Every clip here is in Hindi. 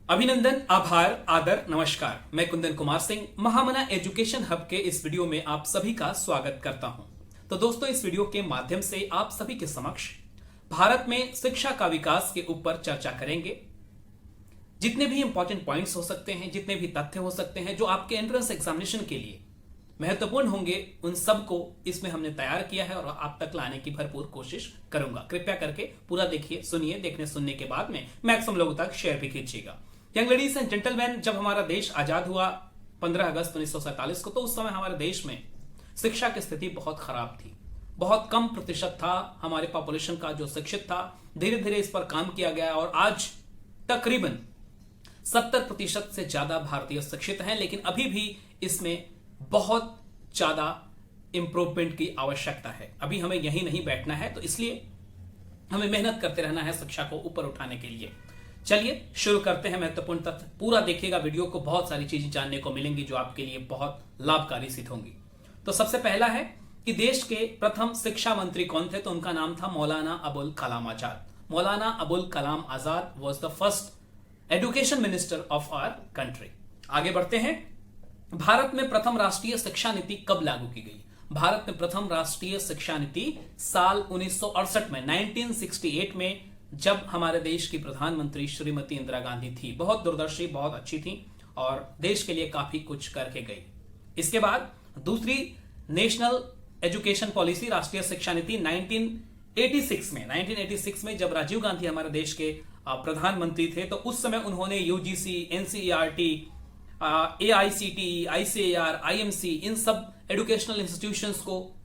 अभिनंदन, आभार, आदर, नमस्कार। मैं कुंदन कुमार सिंह महामना एजुकेशन हब के इस वीडियो में आप सभी का स्वागत करता हूं। तो दोस्तों, इस वीडियो के माध्यम से आप सभी के समक्ष भारत में शिक्षा का विकास के ऊपर चर्चा करेंगे। जितने भी इंपॉर्टेंट पॉइंट्स हो सकते हैं, जितने भी तथ्य हो सकते हैं जो आपके एंट्रेंस एग्जामिनेशन के लिए महत्वपूर्ण होंगे, उन सबको इसमें हमने तैयार किया है और आप तक लाने की भरपूर कोशिश करूंगा। कृपया करके पूरा देखिए, सुनिए। देखने सुनने के बाद में मैक्सिमम लोगों तक शेयर भी कीजिएगा। यंग लेडीज एंड जेंटलमैन, जब हमारा देश आजाद हुआ 15 अगस्त 1947 को, तो उस समय हमारे देश में शिक्षा की स्थिति बहुत खराब थी। बहुत कम प्रतिशत था हमारे पॉपुलेशन का जो शिक्षित था। धीरे धीरे इस पर काम किया गया और आज तकरीबन 70% से ज्यादा भारतीय शिक्षित हैं, लेकिन अभी भी इसमें बहुत ज्यादा इंप्रूवमेंट की आवश्यकता है। अभी हमें यहीं नहीं बैठना है, तो इसलिए हमें मेहनत करते रहना है शिक्षा को ऊपर उठाने के लिए। चलिए शुरू करते हैं। महत्वपूर्ण तथ्य पूरा देखिएगा वीडियो को, बहुत सारी चीजें जानने को मिलेंगी जो आपके लिए बहुत लाभकारी सिद्ध होंगी। तो सबसे पहला है कि देश के प्रथम शिक्षा मंत्री कौन थे, तो उनका नाम था मौलाना Abul Kalam Azad. Maulana Abul Kalam Azad was the first education minister of our country. आगे बढ़ते हैं। भारत में प्रथम राष्ट्रीय शिक्षा नीति कब लागू की गई? भारत में प्रथम राष्ट्रीय शिक्षा नीति साल 1968 में 1968 में, जब हमारे देश की प्रधानमंत्री श्रीमती इंदिरा गांधी थी। बहुत दूरदर्शी, बहुत अच्छी थी और देश के लिए काफी कुछ करके गई। इसके बाद दूसरी नेशनल एजुकेशन पॉलिसी, राष्ट्रीय शिक्षा नीति 1986 में जब राजीव गांधी हमारे देश के प्रधानमंत्री थे, तो उस समय उन्होंने UGC, NCERT, AICTE, ICAR, IMC, इन सब एजुकेशनल इंस्टीट्यूशंस को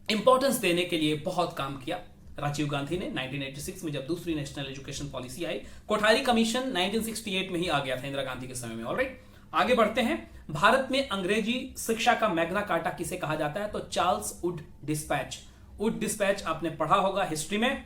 इंपॉर्टेंस देने के लिए बहुत काम किया राजीव गांधी ने। 1986 में जब दूसरी नेशनल एजुकेशन पॉलिसी आई, कोठारी कमीशन 1968 में ही आ गया था इंदिरा गांधी के समय में। ऑलराइट, आगे बढ़ते हैं। भारत में अंग्रेजी शिक्षा का मैग्ना कार्टा किसे कहा जाता है, तो Charles Wood dispatch. Wood dispatch आपने पढ़ा होगा हिस्ट्री में,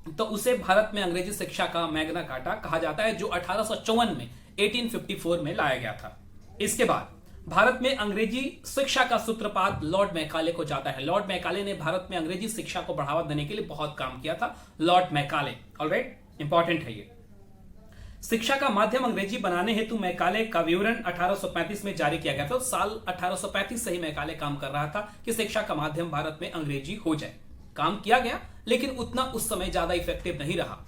तो उसे भारत में अंग्रेजी शिक्षा का मैग्ना कार्टा कहा जाता है, जो 1854 में 1854 में लाया गया था। इसके बाद भारत में अंग्रेजी शिक्षा का सूत्रपात लॉर्ड मैकाले को जाता है। लॉर्ड मैकाले ने भारत में अंग्रेजी शिक्षा को बढ़ावा देने के लिए बहुत काम किया था। लॉर्ड मैकाले, ऑलराइट, इंपॉर्टेंट है ये। शिक्षा का माध्यम अंग्रेजी बनाने हेतु मैकाले का विवरण 1835 में जारी किया गया था। साल 1835 से ही मैकाले काम कर रहा था कि शिक्षा का माध्यम भारत में अंग्रेजी हो जाए। काम किया गया, लेकिन उतना उस समय ज्यादा इफेक्टिव नहीं रहा।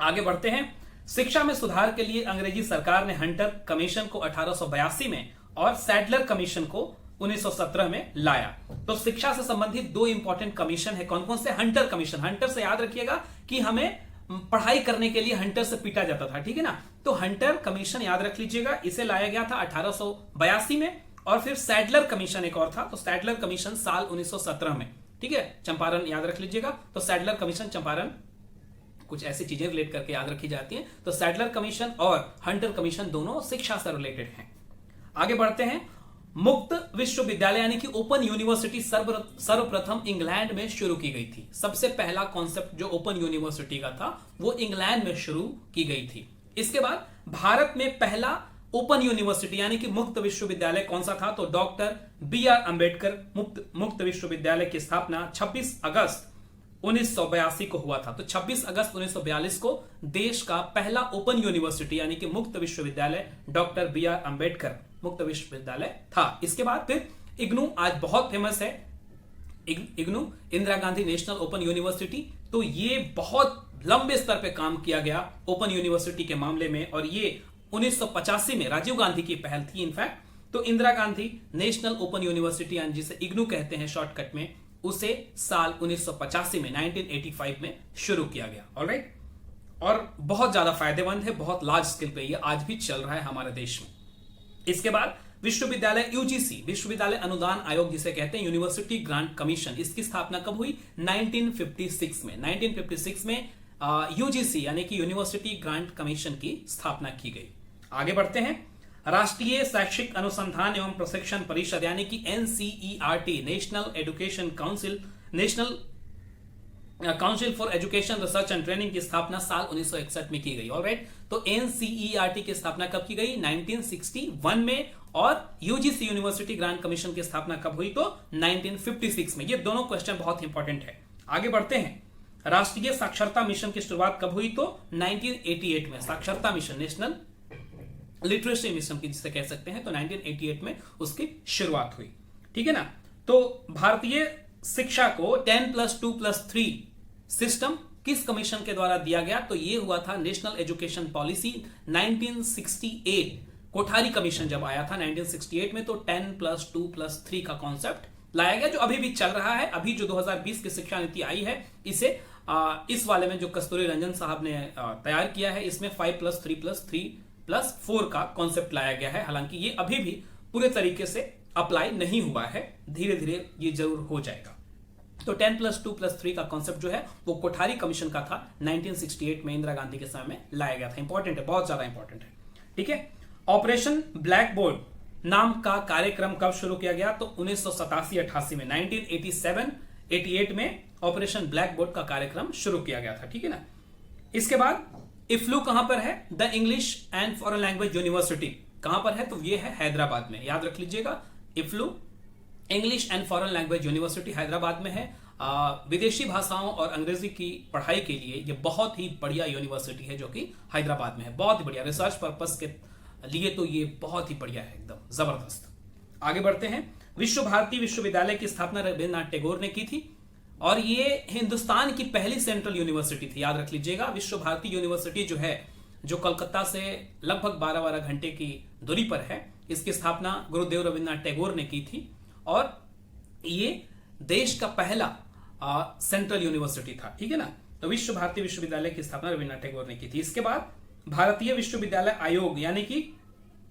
आगे बढ़ते हैं। शिक्षा में सुधार के लिए अंग्रेजी सरकार ने हंटर कमीशन को 1882 में और सैडलर कमीशन को 1917 में लाया। तो शिक्षा से संबंधित दो इंपॉर्टेंट कमीशन है। कौन कौन से? Hunter commission. हंटर से याद रखिएगा कि हमें पढ़ाई करने के लिए हंटर से पीटा जाता था, ठीक है ना। तो हंटर कमीशन याद रख लीजिएगा, इसे लाया गया था 1882 में। और फिर सैडलर कमीशन एक और था, तो सैडलर कमीशन साल 1917 में, ठीक है। चंपारण याद रख लीजिएगा। तो सैडलर कमीशन, चंपारण, कुछ ऐसी चीजें रिलेट करके याद रखी जाती हैं। तो सैडलर कमीशन और हंटर कमीशन दोनों शिक्षा से रिलेटेड हैं। आगे बढ़ते हैं। मुक्त विश्वविद्यालय यानी कि ओपन यूनिवर्सिटी सर्वप्रथम इंग्लैंड में शुरू की गई थी। सबसे पहला कॉन्सेप्ट जो ओपन यूनिवर्सिटी का था वो इंग्लैंड में शुरू की गई थी। इसके बाद भारत में पहला ओपन यूनिवर्सिटी यानी कि मुक्त विश्वविद्यालय कौन सा था, तो डॉक्टर BR अम्बेडकर मुक्त विश्वविद्यालय की स्थापना 26 अगस्त 1982 को हुआ था। तो 26 अगस्त 1942 को देश का पहला ओपन यूनिवर्सिटी यानी कि मुक्त विश्वविद्यालय डॉक्टर BR अम्बेडकर मुक्त विश्वविद्यालय था। इसके बाद फिर इग्नू, आज बहुत फेमस है IGNOU, Indira Gandhi national open university. तो ये बहुत लंबे स्तर पे काम किया गया ओपन यूनिवर्सिटी के मामले में, और ये 1985 में राजीव गांधी की पहल थी इनफैक्ट। तो Indira Gandhi national open university यानी जिसे इग्नू कहते हैं शॉर्टकट में, उसे साल 1985 में 1985 में शुरू किया गया। ऑलराइट, और बहुत ज्यादा फायदेमंद है, बहुत लार्ज स्केल पे ये आज भी चल रहा है हमारे देश में। इसके बाद विश्वविद्यालय यूजीसी, विश्वविद्यालय अनुदान आयोग जिसे कहते हैं, यूनिवर्सिटी ग्रांट कमीशन, इसकी स्थापना कब हुई? 1956 में। 1956 में यूजीसी यानी कि यूनिवर्सिटी ग्रांट कमीशन की स्थापना की गई। आगे बढ़ते हैं। राष्ट्रीय शैक्षिक अनुसंधान एवं प्रशिक्षण परिषद यानी कि NCERT, national education council, national council for education research and training की स्थापना साल 1961 में की गई। ऑलराइट, तो NCERT की स्थापना कब की गई? 1961 में। और यूजीसी यूनिवर्सिटी ग्रांट कमीशन की स्थापना कब हुई? तो 1956 में। ये दोनों क्वेश्चन बहुत इंपॉर्टेंट है। आगे बढ़ते हैं। राष्ट्रीय साक्षरता मिशन की शुरुआत कब हुई? तो 1988 में साक्षरता मिशन, नेशनल लिटरेसी मिशन की जिसे कह सकते हैं, तो 1988 में उसकी शुरुआत हुई। ठीक है ना। तो भारतीय शिक्षा को 10+2+3 सिस्टम किस कमीशन के द्वारा दिया गया? तो यह हुआ था national education policy 1968, Kothari commission जब आया था 1968 में, तो 10+2+3 का कॉन्सेप्ट लाया गया, जो अभी भी चल रहा है। अभी जो 2020 की शिक्षा नीति आई है, इसे इस वाले में जो कस्तूरी रंजन साहब ने तैयार किया है, इसमें 5+3+3+4 का कॉन्सेप्ट लाया गया है। हालांकि ये अभी भी पूरे तरीके से अप्लाई नहीं हुआ है, धीरे धीरे ये जरूर हो जाएगा। तो 10+2+3 का कॉन्सेप्ट जो है वो कोठारी कमीशन का था, 1968 में इंदिरा गांधी के समय में लाया गया था। इंपॉर्टेंट है, बहुत ज्यादा इंपॉर्टेंट है। ठीक है। ऑपरेशन ब्लैक बोर्ड नाम का कार्यक्रम कब शुरू किया गया? तो 1987-88 में, 1987-88 में ऑपरेशन ब्लैक बोर्ड का कार्यक्रम शुरू किया गया था। ठीक है ना। इसके बाद इफ्लू कहां पर है? The English and foreign language university कहां पर है? तो ये है हैदराबाद में, याद रख लीजिएगा। EFLU English and foreign language university Hyderabad में है। विदेशी भाषाओं और अंग्रेजी की पढ़ाई के लिए ये बहुत ही बढ़िया यूनिवर्सिटी है, जो कि हैदराबाद में है। बहुत ही बढ़िया, रिसर्च पर्पस के लिए तो ये बहुत ही बढ़िया है, एकदम जबरदस्त। आगे बढ़ते हैं। विश्व भारती विश्वविद्यालय की स्थापना रविन्द्रनाथ टैगोर ने की थी, और ये हिंदुस्तान की पहली सेंट्रल यूनिवर्सिटी थी, याद रख लीजिएगा। विश्व भारती यूनिवर्सिटी जो है, जो कोलकाता से लगभग 12-12 घंटे की दूरी पर है, इसकी स्थापना गुरुदेव रविन्द्रनाथ टैगोर ने की थी, और ये देश का पहला सेंट्रल यूनिवर्सिटी था। ठीक है ना। तो विश्व भारती विश्वविद्यालय की स्थापना रविन्द्रनाथ टैगोर ने की थी। इसके बाद भारतीय विश्वविद्यालय आयोग यानी कि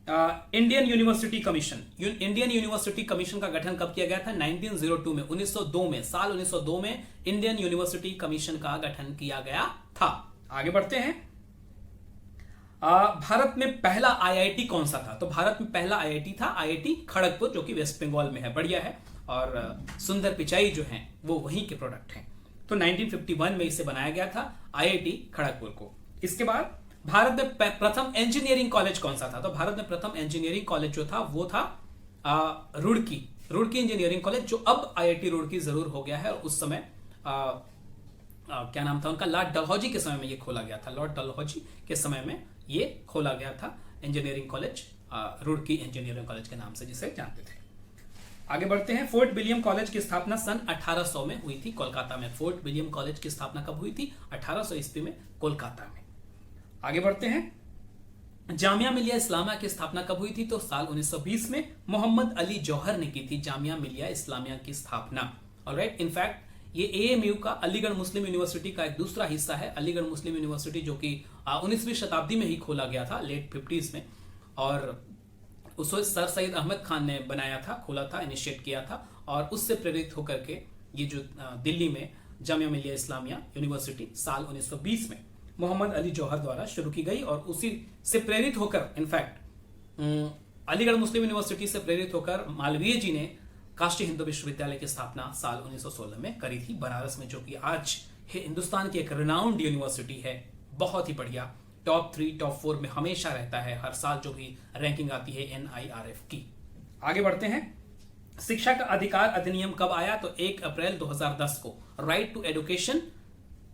Indian university commission, Indian university commission का गठन कब किया गया था? 1902 में, 1902 में, साल 1902 में इंडियन यूनिवर्सिटी कमीशन का गठन किया गया था। आगे बढ़ते हैं। भारत में पहला आईआईटी कौन सा था? तो भारत में पहला आईआईटी था आईआईटी खड़गपुर, जो कि वेस्ट बंगाल में है। बढ़िया है। और सुंदर पिचाई जो हैं वो वहीं के प्रोडक्ट हैं। तो 1951 में इसे बनाया गया था आईआईटी खड़गपुर को। इसके बाद भारत में प्रथम इंजीनियरिंग कॉलेज कौन सा था? तो भारत में प्रथम इंजीनियरिंग कॉलेज जो था वो था रुड़की इंजीनियरिंग कॉलेज, जो अब आईआईटी रुड़की जरूर हो गया है। और उस समय क्या नाम था उनका? लॉर्ड डलहौजी के समय में ये खोला गया था। लॉर्ड डलहौजी के समय में ये खोला गया था engineering college, Roorkee engineering college के नाम से जिसे जानते थे। आगे बढ़ते हैं। फोर्ट विलियम कॉलेज की स्थापना सन 1800 में हुई थी कोलकाता में। फोर्ट विलियम कॉलेज की स्थापना कब हुई थी? 1800 ईस्वी में कोलकाता में। आगे बढ़ते हैं। जामिया मिलिया इस्लामिया की स्थापना कब हुई थी? तो साल 1920 में मोहम्मद अली जौहर ने की थी जामिया मिलिया इस्लामिया की स्थापना। ऑलराइट। इनफैक्ट ये एएमयू का, अलीगढ़ मुस्लिम यूनिवर्सिटी का एक दूसरा हिस्सा है। अलीगढ़ मुस्लिम यूनिवर्सिटी जो कि 19वीं शताब्दी में ही खोला गया था, लेट 50s में, और उसको सर सैयद अहमद खान ने बनाया था, खोला था, इनिशिएट किया था। और उससे प्रेरित होकर के ये जो दिल्ली में जामिया मिलिया इस्लामिया यूनिवर्सिटी साल 1920 में मोहम्मद अली जौहर द्वारा शुरू की गई, और उसी से प्रेरित होकर, इनफैक्ट अलीगढ़ मुस्लिम यूनिवर्सिटी से प्रेरित होकर मालवीय जी ने काशी हिंदू विश्वविद्यालय की स्थापना साल 1916 में करी थी बनारस में, जो कि आज हिंदुस्तान की एक रिनाउंड यूनिवर्सिटी है। बहुत ही बढ़िया, टॉप 3 टॉप 4 में हमेशा रहता है, हर साल जो भी रैंकिंग आती है NIRF की। आगे बढ़ते हैं। शिक्षा का अधिकार अधिनियम कब आया? तो 1 अप्रैल 2010 को। राइट टू एजुकेशन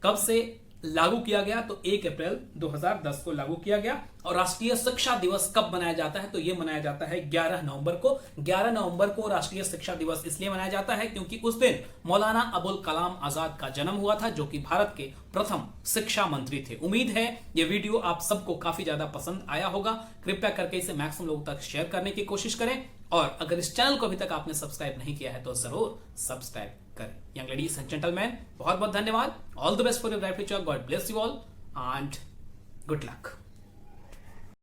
कब से लागू किया गया? तो 1 अप्रैल 2010 को लागू किया गया। और राष्ट्रीय शिक्षा दिवस कब मनाया जाता है? तो यह मनाया जाता है 11 नवंबर को। 11 नवंबर को राष्ट्रीय शिक्षा दिवस इसलिए मनाया जाता है क्योंकि उस दिन मौलाना अबुल कलाम आजाद का जन्म हुआ था, जो कि भारत के प्रथम शिक्षा मंत्री थे। उम्मीद है यह वीडियो आप सबको काफी ज्यादा पसंद आया होगा। कृपया करके इसे मैक्सिमम लोगों तक शेयर करने की कोशिश करें, और अगर इस चैनल को अभी तक आपने सब्सक्राइब नहीं किया है तो जरूर सब्सक्राइब करें। यंग लेडीज एंड जेंटलमैन, बहुत बहुत धन्यवाद। All the best for your bright future. God bless you all and good luck.